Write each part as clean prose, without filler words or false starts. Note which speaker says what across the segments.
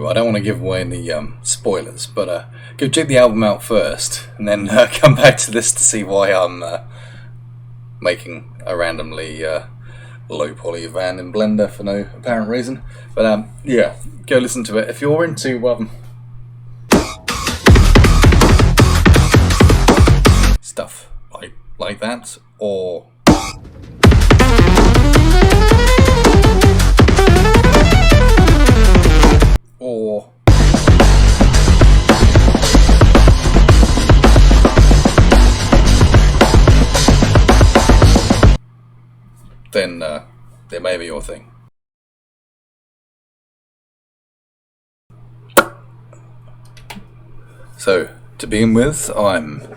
Speaker 1: I don't want to give away any spoilers, but go check the album out first, and then come back to this to see why I'm making a randomly low poly van in Blender for no apparent reason. But yeah, go listen to it if you're into stuff like that, or then it may be your thing. So to begin with, I'm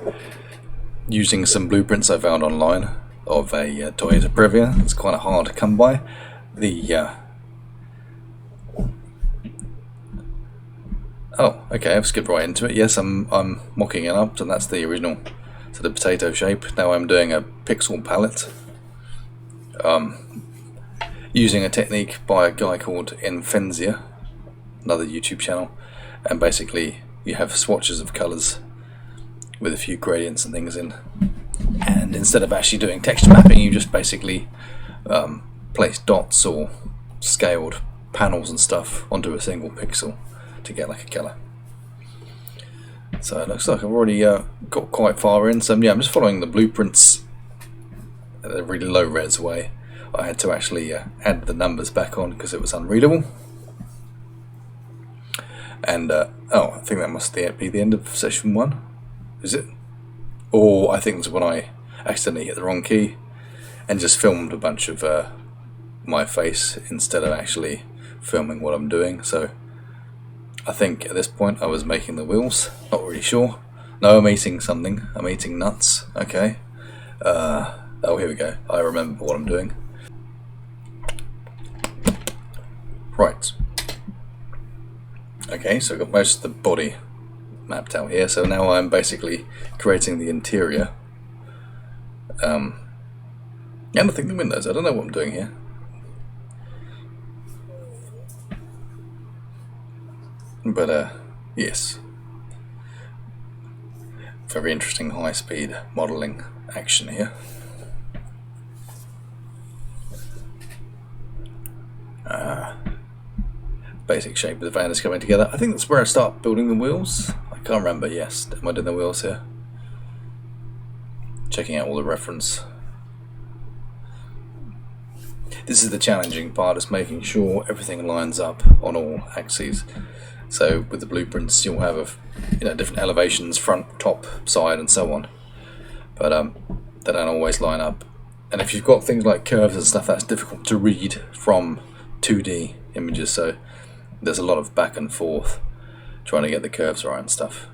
Speaker 1: using some blueprints I found online of a Toyota Previa. It's quite hard to come by. Oh, okay, I've skipped right into it. Yes, I'm mocking it up, and that's the original sort of potato shape. Now I'm doing a pixel palette, using a technique by a guy called Infenzia, another YouTube channel, and basically you have swatches of colours with a few gradients and things in, and instead of actually doing texture mapping, you just basically place dots or scaled panels and stuff onto a single pixel to get like a colour. So it looks like I've already got quite far in. So yeah, I'm just following the blueprints at a really low res way. I had to actually add the numbers back on because it was unreadable. And oh, I think that must be the end of session 1. Is it? Or I think it's when I accidentally hit the wrong key and just filmed a bunch of my face instead of actually filming what I'm doing. So I think at this point I was making the wheels. Not really sure. No, I'm eating something. I'm eating nuts. Okay. Oh, here we go. I remember what I'm doing. Right. Okay, so I've got most of the body mapped out here. So now I'm basically creating the interior. And I think the windows. I don't know what I'm doing here. But yes, very interesting high-speed modelling action here. Basic shape of the van is coming together. I think that's where I start building the wheels. I can't remember. Yes, am I doing the wheels here? Checking out all the reference. This is the challenging part, is making sure everything lines up on all axes. So with the blueprints, you'll have different elevations, front, top, side, and so on. But they don't always line up. And if you've got things like curves and stuff, that's difficult to read from 2D images. So there's a lot of back and forth trying to get the curves right and stuff.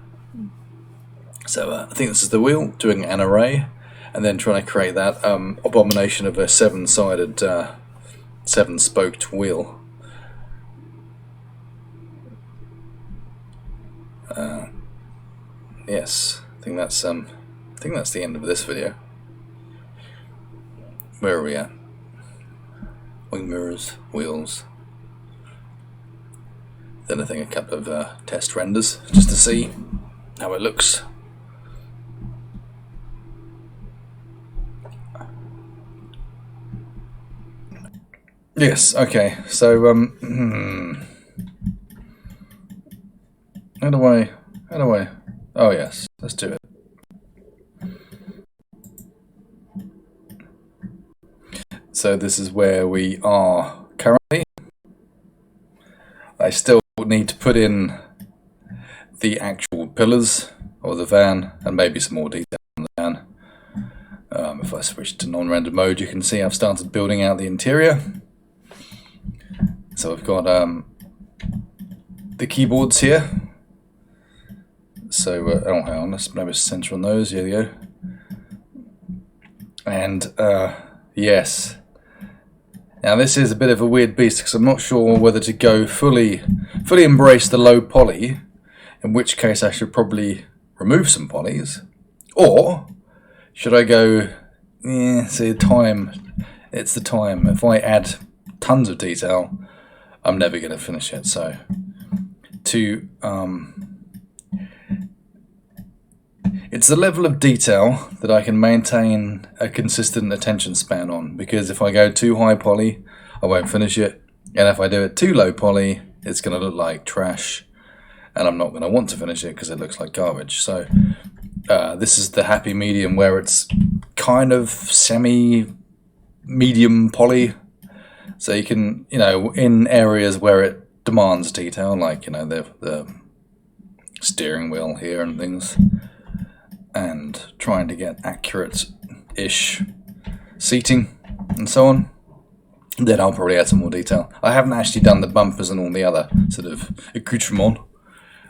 Speaker 1: So I think this is the wheel, doing an array, and then trying to create that abomination of a seven-sided, seven-spoked wheel. Yes, I think that's the end of this video. Where are we at? Wing mirrors, wheels. Then I think a couple of test renders just to see how it looks. Yes, okay, so how do I, oh yes, let's do it. So this is where we are currently. I still need to put in the actual pillars of the van and maybe some more detail on the van. If I switch to non-render mode, you can see I've started building out the interior. So I've got the keyboards here. So, oh, hang on, let's maybe center on those. Here we go. And yes. Now this is a bit of a weird beast because I'm not sure whether to go fully embrace the low poly, in which case I should probably remove some polys, or should I go, see, it's the time. If I add tons of detail, I'm never going to finish it. So to it's the level of detail that I can maintain a consistent attention span on, because if I go too high poly, I won't finish it, and if I do it too low poly, it's going to look like trash, and I'm not going to want to finish it because it looks like garbage. So this is the happy medium where it's kind of semi-medium poly, so you can, in areas where it demands detail, like, the steering wheel here and things, and trying to get accurate-ish seating and so on, then I'll probably add some more detail. I haven't actually done the bumpers and all the other sort of accoutrements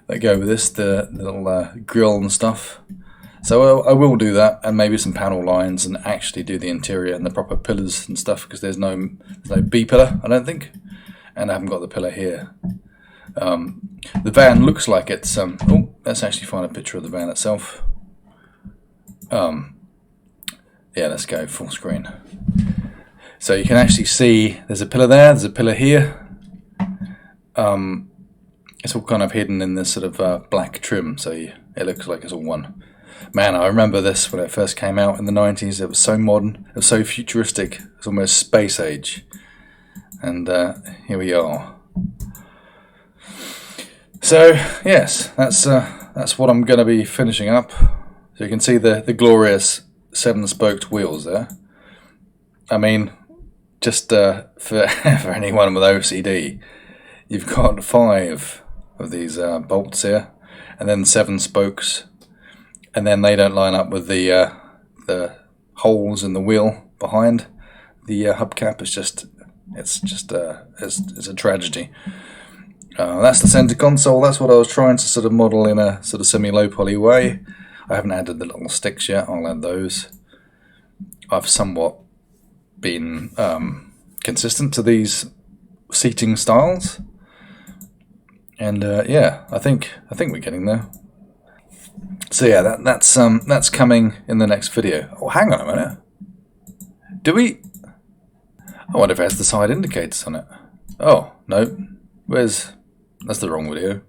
Speaker 1: that go with this, the little grill and stuff. So I will do that, and maybe some panel lines, and actually do the interior and the proper pillars and stuff, because there's no B pillar, I don't think, and I haven't got the pillar here. The van looks like it's let's actually find a picture of the van itself. Yeah, let's go full screen. So you can actually see there's a pillar there, there's a pillar here. It's all kind of hidden in this sort of black trim, so it looks like it's all one. Man, I remember this when it first came out in the 90s. It was so modern, it was so futuristic, it was almost space age. And here we are. So yes, that's what I'm going to be finishing up. So you can see the glorious 7-spoked wheels there. I mean, just for anyone with OCD, you've got 5 of these bolts here, and then 7 spokes, and then they don't line up with the holes in the wheel behind the hubcap. It's a tragedy. That's the center console. That's what I was trying to sort of model in a sort of semi-low poly way. I haven't added the little sticks yet. I'll add those. I've somewhat been consistent to these seating styles, and yeah, I think we're getting there. So yeah, that's coming in the next video. Oh, hang on a minute. Do we? I wonder if it has the side indicators on it. Oh no, that's the wrong video.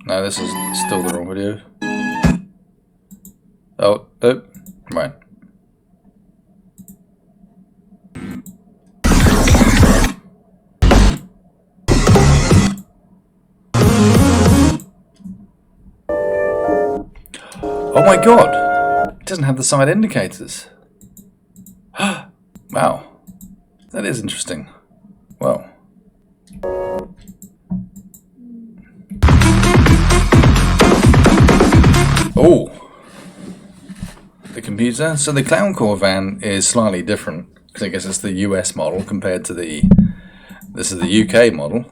Speaker 1: No, this is still the wrong video. Oh, right. Oh my god! It doesn't have the side indicators. Wow. That is interesting. Well. Oh! The computer. So the ClownCore van is slightly different, because I guess it's the US model compared to this is the UK model.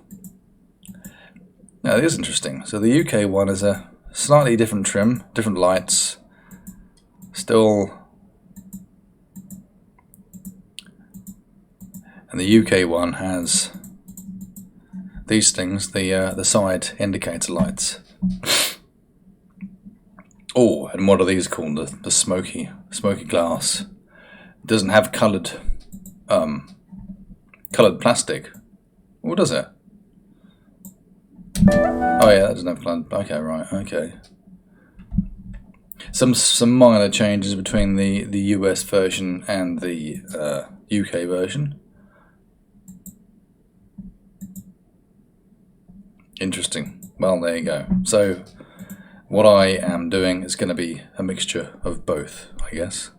Speaker 1: Now it is interesting. So the UK one is a slightly different trim, different lights, still, and the UK one has these things, the side indicator lights. Oh, and what are these called? The smoky glass. It doesn't have coloured plastic. Or does it? Oh yeah, that doesn't have coloured. Okay, right. Okay. Some minor changes between the US version and the UK version. Interesting. Well, there you go. So what I am doing is going to be a mixture of both, I guess.